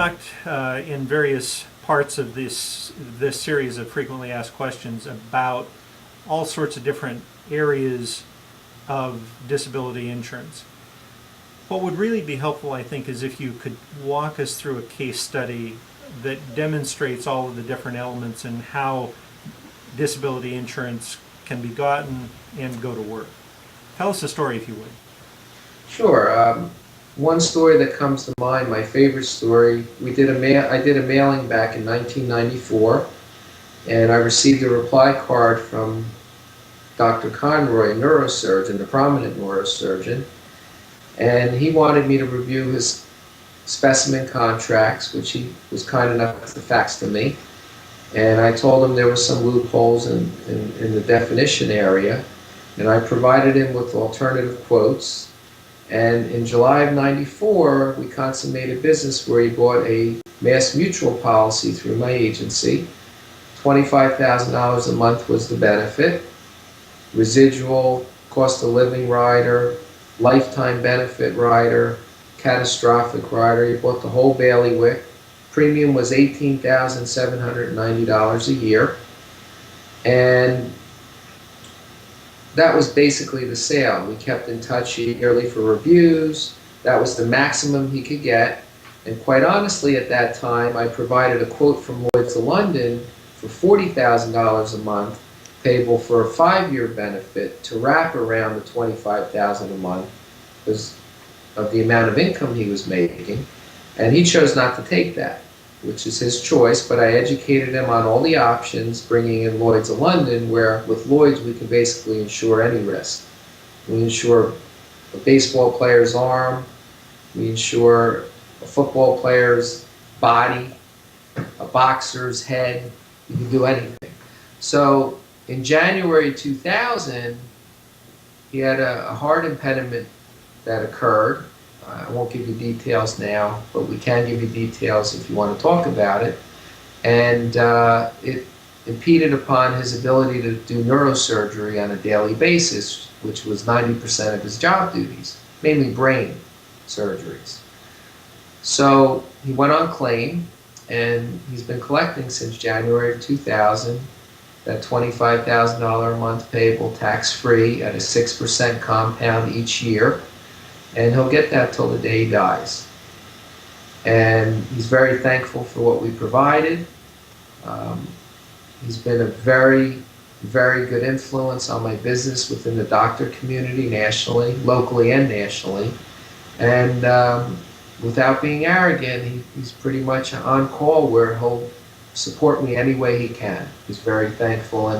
talked in various parts of this series of frequently asked questions about all sorts of different areas of disability insurance. What would really be helpful, I think, is if you could walk us through a case study that demonstrates all of the different elements and how disability insurance can be gotten and go to work. Tell us a story, if you would. Sure. One story that comes to mind, my favorite story, I did a mailing back in 1994, and I received a reply card from Dr. Conroy, a neurosurgeon, a prominent neurosurgeon, and he wanted me to review his specimen contracts, which he was kind enough to fax to me. And I told him there were some loopholes in the definition area, and I provided him with alternative quotes. And in July of '94, we consummated business where he bought a Mass Mutual policy through my agency. $25,000 a month was the benefit. Residual, cost of living rider, lifetime benefit rider, catastrophic rider. He bought the whole bailiwick. Premium was $18,790 a year. And that was basically the sale. We kept in touch yearly for reviews. That was the maximum he could get. And quite honestly, at that time, I provided a quote from Lloyd's of London for $40,000 a month, payable for a 5-year benefit to wrap around the $25,000 a month because of the amount of income he was making. And he chose not to take that, which is his choice, but I educated him on all the options, bringing in Lloyd's of London, where with Lloyd's we can basically insure any risk. We insure a baseball player's arm, we insure a football player's body, a boxer's head, you can do anything. So in January 2000, he had a heart impediment that occurred. I won't give you details now, but we can give you details if you want to talk about it. And it impeded upon his ability to do neurosurgery on a daily basis, which was 90% of his job duties, mainly brain surgeries. So he went on claim, and he's been collecting since January of 2000, that $25,000 a month payable tax-free at a 6% compound each year. And he'll get that till the day he dies. And he's very thankful for what we provided. He's been a very, very good influence on my business within the doctor community nationally, locally and nationally. And without being arrogant, he's pretty much on call where he'll support me any way he can. He's very thankful.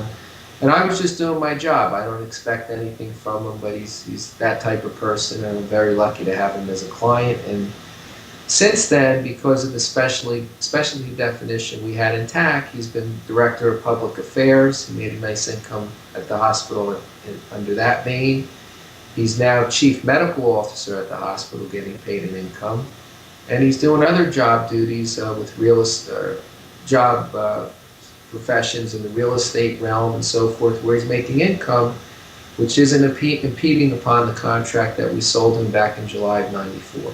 And I was just doing my job. I don't expect anything from him, but he's that type of person, and I'm very lucky to have him as a client. And since then, because of the specialty definition we had intact, he's been Director of Public Affairs. He made a nice income at the hospital under that vein. He's now Chief Medical Officer at the hospital, getting paid an income. And he's doing other job duties with professions in the real estate realm and so forth, where he's making income, which isn't impeding upon the contract that we sold him back in July of '94.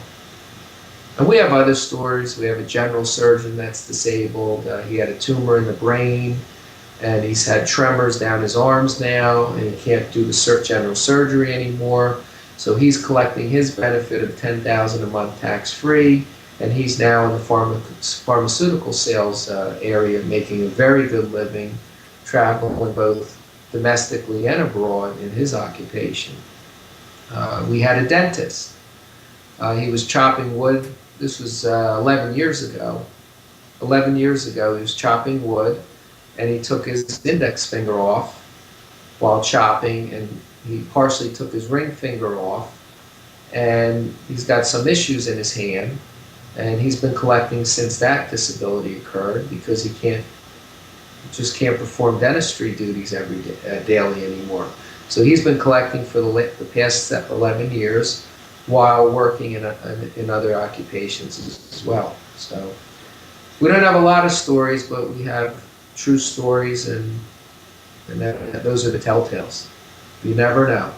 And we have other stories. We have a general surgeon that's disabled. He had a tumor in the brain, and he's had tremors down his arms now, and he can't do the general surgery anymore. So he's collecting his benefit of $10,000 a month tax-free. And he's now in the pharmaceutical sales area, making a very good living, traveling both domestically and abroad in his occupation. We had a dentist. He was chopping wood. This was 11 years ago. 11 years ago, he was chopping wood, and he took his index finger off while chopping, and he partially took his ring finger off, and he's got some issues in his hand. And he's been collecting since that disability occurred because he just can't perform dentistry duties daily anymore. So he's been collecting for the past 11 years while working in other occupations as well. So we don't have a lot of stories, but we have true stories, and those are the telltales. You never know.